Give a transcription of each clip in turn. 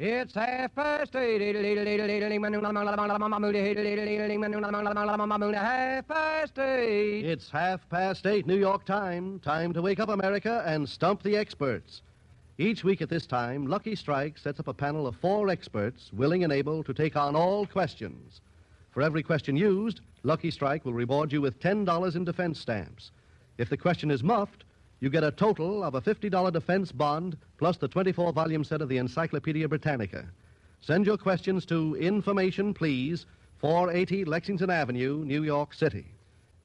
It's 8:30. Half past eight. It's 8:30, New York time. Time to wake up, America, and stump the experts. Each week at this time, Lucky Strike sets up a panel of 4 experts willing and able to take on all questions. For every question used, Lucky Strike will reward you with $10 in defense stamps. If the question is muffed, you get a total of a $50 defense bond plus the 24-volume set of the Encyclopedia Britannica. Send your questions to Information Please, 480 Lexington Avenue, New York City.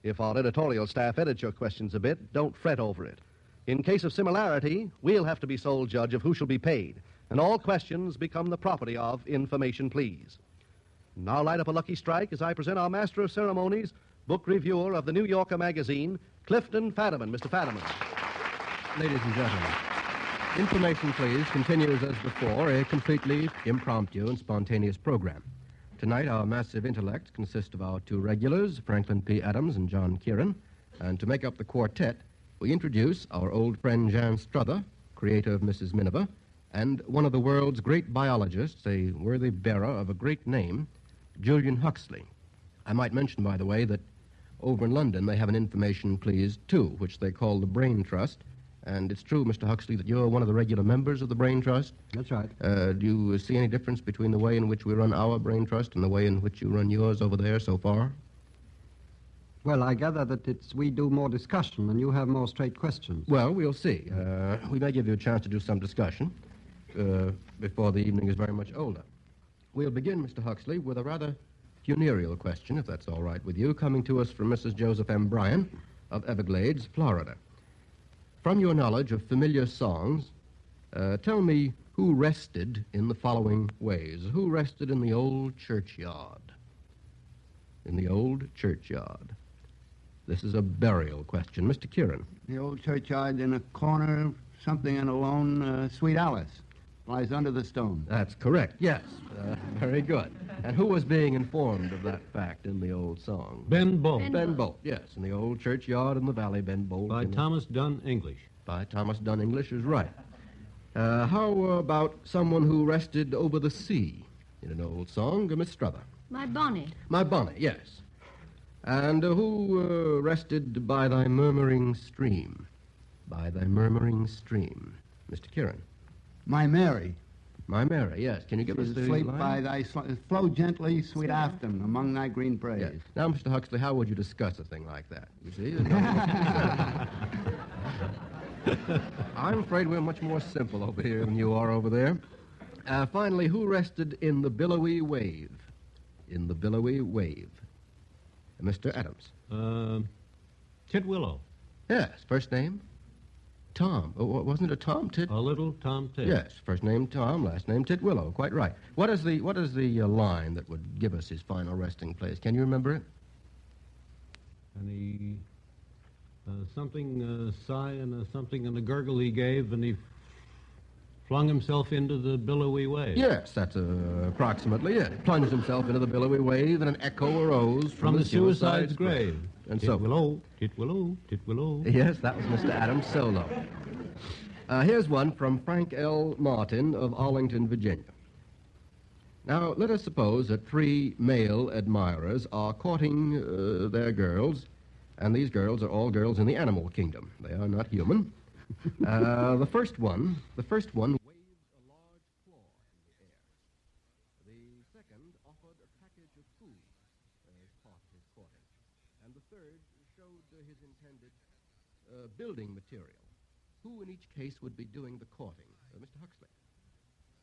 If our editorial staff edits your questions a bit, don't fret over it. In case of similarity, we'll have to be sole judge of who shall be paid, and all questions become the property of Information Please. Now light up a Lucky Strike as I present our Master of Ceremonies, book reviewer of the New Yorker magazine, Clifton Fadiman. Mr. Fadiman. Ladies and gentlemen, Information Please continues as before, a completely impromptu and spontaneous program. Tonight, our massive intellect consists of our 2 regulars, Franklin P. Adams and John Kieran, and to make up the quartet, we introduce our old friend Jan Struther, creator of Mrs. Miniver, and one of the world's great biologists, a worthy bearer of a great name, Julian Huxley. I might mention, by the way, that over in London they have an Information Please, too, which they call the Brain Trust. And it's true, Mr. Huxley, that you're one of the regular members of the Brain Trust. That's right. Do you see any difference between the way in which we run our Brain Trust and the way in which you run yours over there so far? Well, I gather that we do more discussion and you have more straight questions. Well, we'll see. We may give you a chance to do some discussion before the evening is very much older. We'll begin, Mr. Huxley, with a rather funereal question, if that's all right with you, coming to us from Mrs. Joseph M. Bryan of Everglades, Florida. From your knowledge of familiar songs, tell me who rested in the following ways. Who rested in the old churchyard? In the old churchyard. This is a burial question. Mr. Kieran. The old churchyard in a corner, something in a lone, Sweet Alice. Lies under the stone. That's correct, yes. Very good. And who was being informed of that fact in the old song? Ben Bolt. Ben Bolt, yes. In the old churchyard in the valley, Ben Bolt. By Thomas Dunn English. By Thomas Dunn English is right. How about someone who rested over the sea in an old song? Miss Struther. My bonnet. My bonnet, yes. And who rested by thy murmuring stream? By thy murmuring stream. Mr. Kieran. My Mary. My Mary, yes. Can you give us the Sleep line? by thy flow gently, sweet afton, among thy green braes. Yes. Now, Mr. Huxley, how would you discuss a thing like that? You see? I'm afraid we're much more simple over here than you are over there. Finally, who rested in the billowy wave? In the billowy wave. Mr. Adams. Titwillow. Yes. First name? Tom. Oh, wasn't it a Tom Tit? A little Tom Tit. Yes. First name Tom, last name Titwillow. Quite right. What is the line that would give us his final resting place? Can you remember it? And he... something, sigh and something and a gurgle he gave, and he flung himself into the billowy wave. Yes, that's approximately it. Plunged himself into the billowy wave, and an echo arose from the suicide's grave. And so, Titwillow, Titwillow, Titwillow. Yes, that was Mr. Adams' solo. Here's one from Frank L. Martin of Arlington, Virginia. Now, let us suppose that 3 male admirers are courting their girls, and these girls are all girls in the animal kingdom. They are not human. The first one waves a large claw in the air. The second offered a package of food as part of his courting. And the third showed his intended building material. Who in each case would be doing the courting? Mr. Huxley.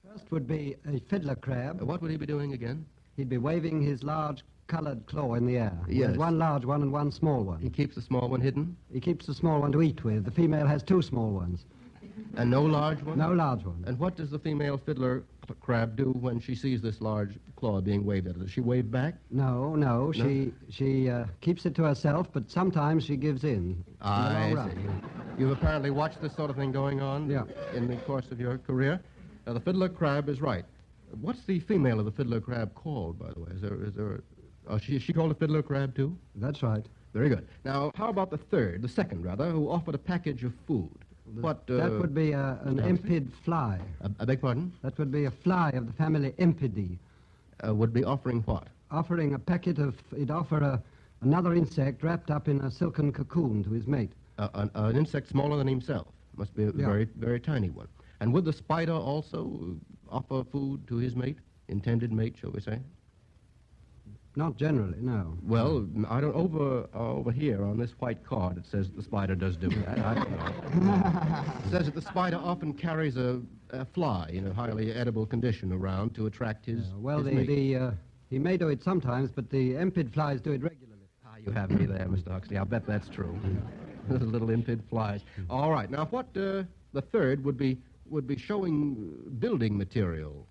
First would be a fiddler crab. What would he be doing again? He'd be waving his large colored claw in the air. Yes. There's one large one and one small one. He keeps the small one hidden? He keeps the small one to eat with. The female has 2 small ones. And no large one? No large one. And what does the female fiddler crab do when she sees this large claw being waved at her? Does she wave back? No. She keeps it to herself, but sometimes she gives in. I see. You've apparently watched this sort of thing going on in the course of your career. The fiddler crab is right. What's the female of the fiddler crab called, by the way? Is there is she called a fiddler crab, too? That's right. Very good. Now, how about the second, who offered a package of food? What? That would be an impid fly. I beg pardon? That would be a fly of the family Impidae. Would be offering what? Offering a packet of... He'd offer another insect wrapped up in a silken cocoon to his mate. An insect smaller than himself. Must be a Yeah. very, very tiny one. And would the spider also offer food to his mate? Intended mate, shall we say? Not generally, no. Well, I don't... Over here on this white card, it says the spider does do that. I don't know. It says that the spider often carries a fly in a highly edible condition around to attract his, Well, his mate. he may do it sometimes, but the impid flies do it regularly. You have me there, Mr. Huxley. I'll bet that's true. The little impid flies. All right. Now, what the third would be showing building material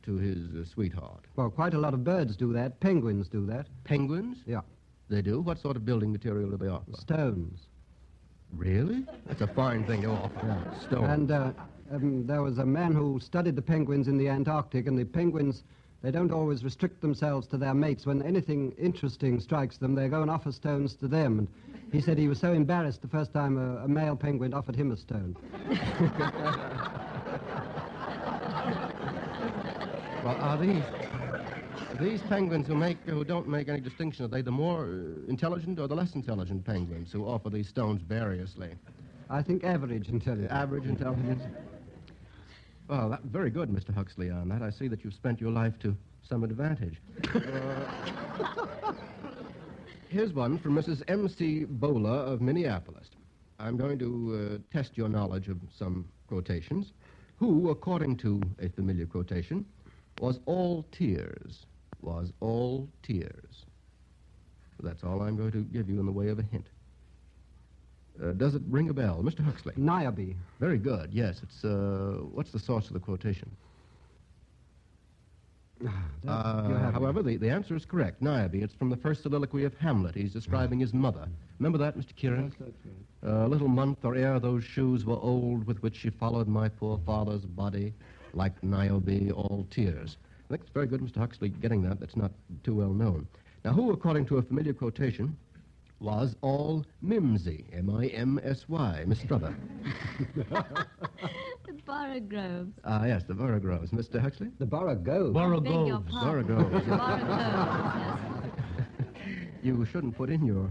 to his sweetheart. Well, quite a lot of birds do that. Penguins do that. Penguins? Yeah. They do? What sort of building material do they offer? Stones. Really? That's a fine thing to offer. Stone. And there was a man who studied the penguins in the Antarctic, and the penguins, they don't always restrict themselves to their mates. When anything interesting strikes them, they go and offer stones to them. And he said he was so embarrassed the first time a male penguin offered him a stone. Well, are these penguins who don't make any distinction, are they the more intelligent or the less intelligent penguins who offer these stones variously? I think average intelligence. Average intelligence? Well, very good, Mr. Huxley, on that. I see that you've spent your life to some advantage. Here's one from Mrs. M.C. Bowler of Minneapolis. I'm going to test your knowledge of some quotations. Who, according to a familiar quotation, was all tears, was all tears. That's all I'm going to give you in the way of a hint. Does it ring a bell? Mr. Huxley? Niobe. Very good, yes. It's, what's the source of the quotation? However, the answer is correct. Niobe. It's from the first soliloquy of Hamlet. He's describing his mother. Remember that, Mr. Kieran? Yes, that's right. A little month or ere those shoes were old with which she followed my poor father's body, like Niobe, all tears. I think it's very good, Mr. Huxley, getting that. That's not too well known. Now, who, according to a familiar quotation, was all mimsy, M-I-M-S-Y, Miss Struther? The Borogoves. Ah, yes, the Borogoves. Mr. Huxley? The Borogoves. Beg your Borogoves. pardon. Borogoves. Borogoves, yes. You shouldn't put in your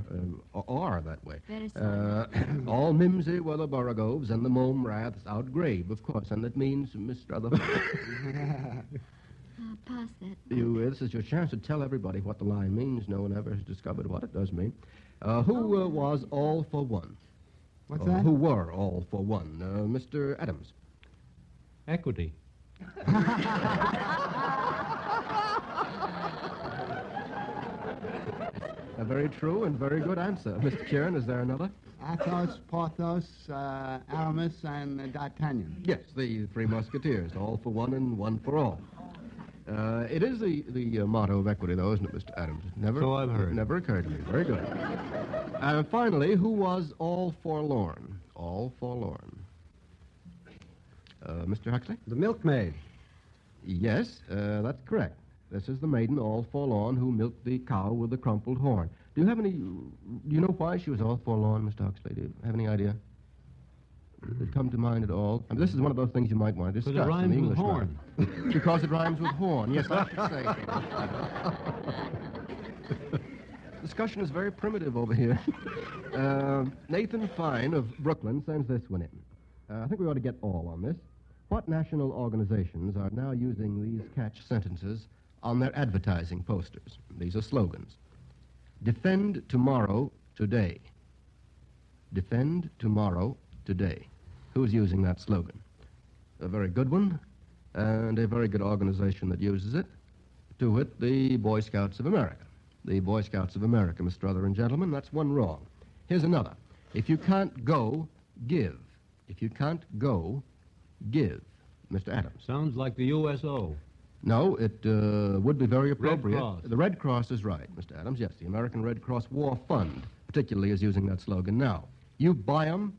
R that way. Very sorry. All mimsy were the Borogoves, and the mome wraths outgrave, of course, and that means, Miss Struther... Pass that. This is your chance to tell everybody what the line means. No one ever has discovered what it does mean. Who was all for one? What's that? Who were all for one? Mr. Adams. Equity. A very true and very good answer. Mr. Kieran, is there another? Athos, Porthos, Aramis, and D'Artagnan. Yes, the three musketeers, all for one and one for all. It is the motto of equity, though, isn't it, Mr. Adams? Never, So I've heard. Never occurred to me. Very good. Finally, who was all forlorn? All forlorn. Mr. Huxley? The milkmaid. Yes, that's correct. This is the maiden, all forlorn, who milked the cow with the crumpled horn. Do you know why she was all forlorn, Mr. Huxley? Do you have any idea? Does it come to mind at all? I mean, this is one of those things you might want to discuss. Because it rhymes in with English horn. matter. Because it rhymes with horn. Yes, I should say so. Discussion is very primitive over here. Nathan Fine of Brooklyn sends this one in. I think we ought to get all on this. What national organizations are now using these catch sentences on their advertising posters? These are slogans. Defend tomorrow, today. Defend tomorrow, today. Who's using that slogan? A very good one, and a very good organization that uses it. To wit, the Boy Scouts of America. The Boy Scouts of America, Mr. Struther and gentlemen. That's one wrong. Here's another. If you can't go, give. If you can't go, give. Mr. Adams. Sounds like the USO. No, it would be very appropriate. Cross. The Red Cross is right, Mr. Adams. Yes, the American Red Cross War Fund particularly is using that slogan now. You buy 'em,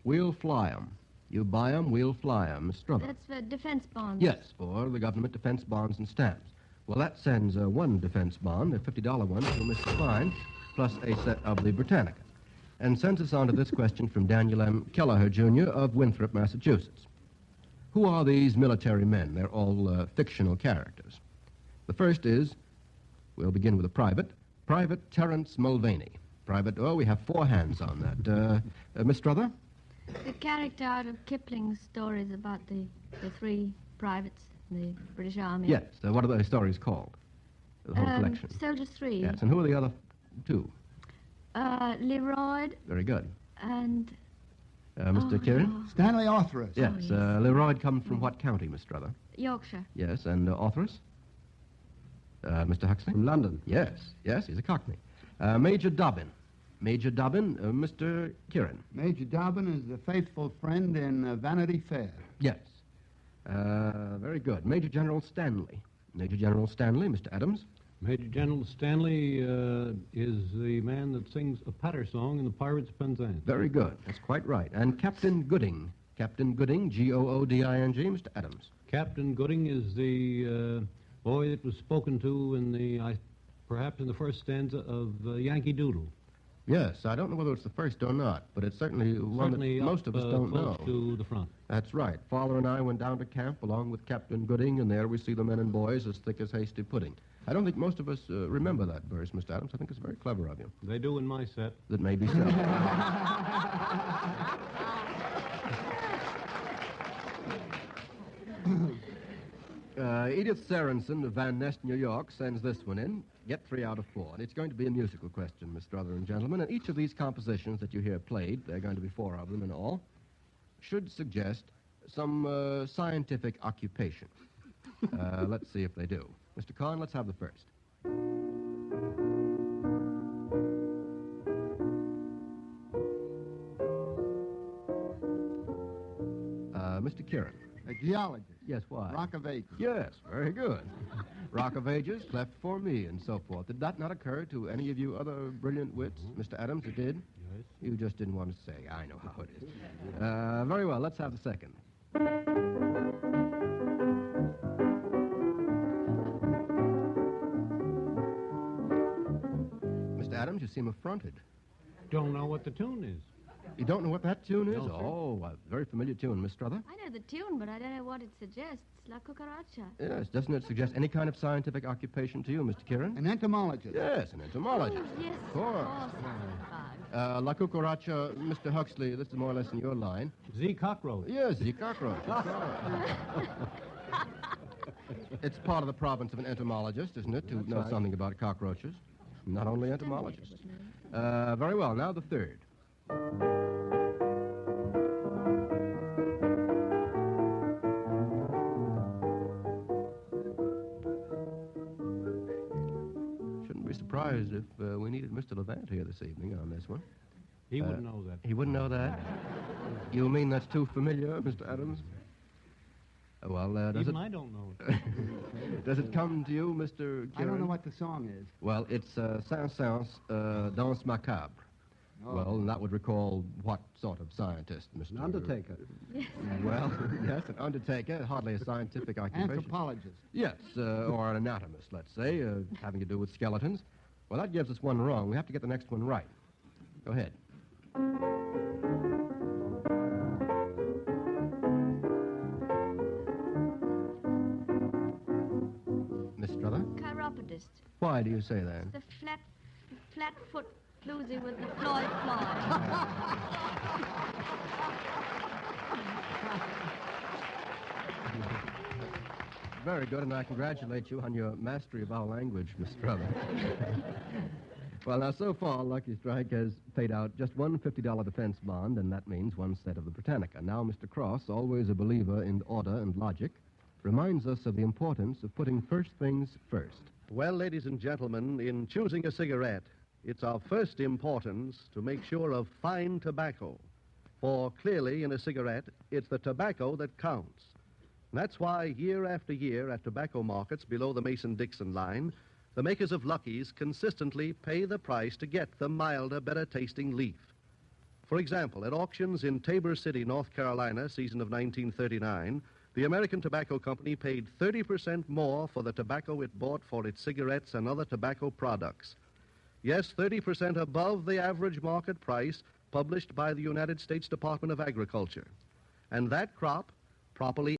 we'll fly 'em. You buy 'em, we'll fly 'em. Mr. Struther. That's for defense bonds. Yes, for the government defense bonds and stamps. Well, that sends one defense bond, a $50 one, to Mr. Fine, plus a set of the Britannica. and sends us on to this question from Daniel M. Kelleher, Jr. of Winthrop, Massachusetts. Who are these military men? They're all fictional characters. The first is, we'll begin with a private, Private Terence Mulvaney. Private, we have 4 hands on that. Miss Strother? The character out of Kipling's stories about the 3 privates in the British Army. Yes. What are those stories called? The whole collection. Soldiers 3. Yes. And who are the other 2? Leroy Very good. and... Mr. Kieran? Stanley Orthrus. Yes. yes. Leroy comes from what county, Miss Strother? Yorkshire. Yes. And Orthrus? Mr. Huxley? From London. Yes. Yes, he's a Cockney. Major Dobbin. Major Dobbin, Mr. Kieran. Major Dobbin is the faithful friend in Vanity Fair. Yes. Very good. Major General Stanley. Major General Stanley, Mr. Adams. Major General Stanley is the man that sings a patter song in the Pirates of Penzance. Very good. That's quite right. And Captain Gooding. Captain Gooding, Gooding, Mr. Adams. Captain Gooding is the boy that was spoken to in the, perhaps in the first stanza of Yankee Doodle. Yes, I don't know whether it's the first or not, but it's certainly one Certainly that most of us don't close know. to the front. That's right. Father and I went down to camp along with Captain Gooding, and there we see the men and boys as thick as hasty pudding. I don't think most of us remember that verse, Mr. Adams. I think it's very clever of you. They do in my set. That may be so. Edith Sorensen of Van Nest, New York, sends this one in. Get 3 out of 4. And it's going to be a musical question, Miss Strother and gentlemen. And each of these compositions that you hear played, there are going to be 4 of them in all, should suggest some scientific occupation. Let's see if they do. Mr. Kahn, let's have the first. Mr. Kieran. A geologist. Yes, why? Rock of Ages. Yes, very good. Rock of Ages, cleft for me, and so forth. Did that not occur to any of you other brilliant wits? Mr. Adams, it did? Yes. You just didn't want to say. I know how it is. Very well, let's have the second. Mr. Adams, you seem affronted. Don't know what the tune is. You don't know what that tune is? No, sir. Oh, a very familiar tune, Miss Strother. I know the tune, but I don't know what it suggests. La cucaracha. Yes, doesn't it suggest any kind of scientific occupation to you, Mr. Kieran? An entomologist. Yes, an entomologist. Yes, Of course. La cucaracha, Mr. Huxley, this is more or less in your line. Z cockroach. Yes, the cockroach. It's part of the province of an entomologist, isn't it, to know something about cockroaches? Not only entomologists. Very well, now the third. Shouldn't be surprised if we needed Mr. Levant here this evening on this one. He wouldn't know that. He wouldn't know that? You mean that's too familiar, Mr. Adams? Well, does Even it... I don't know it. Does it come to you, Mr. Kieran? I don't know what the song is. Well, it's Saint-Saëns, Danse Macabre. Oh. Well, and that would recall what sort of scientist, Mr. An undertaker. Well, yes, an undertaker, hardly a scientific occupation. Anthropologist. Yes, or an anatomist, let's say, having to do with skeletons. Well, that gives us one wrong. We have to get the next one right. Go ahead. Miss Strother? Chiropodist. Why do you say that? The flat foot floozy with the Floyd fly. Very good, and I congratulate you on your mastery of our language, Miss Strother. Well, now, so far, Lucky Strike has paid out just one $50 defense bond, and that means one set of the Britannica. Now, Mr. Cross, always a believer in order and logic, reminds us of the importance of putting first things first. Well, ladies and gentlemen, in choosing a cigarette, it's of first importance to make sure of fine tobacco. For clearly, in a cigarette, it's the tobacco that counts. And that's why year after year at tobacco markets below the Mason-Dixon line, the makers of Lucky's consistently pay the price to get the milder, better-tasting leaf. For example, at auctions in Tabor City, North Carolina, season of 1939, the American Tobacco Company paid 30% more for the tobacco it bought for its cigarettes and other tobacco products. Yes, 30% above the average market price published by the United States Department of Agriculture. And that crop, properly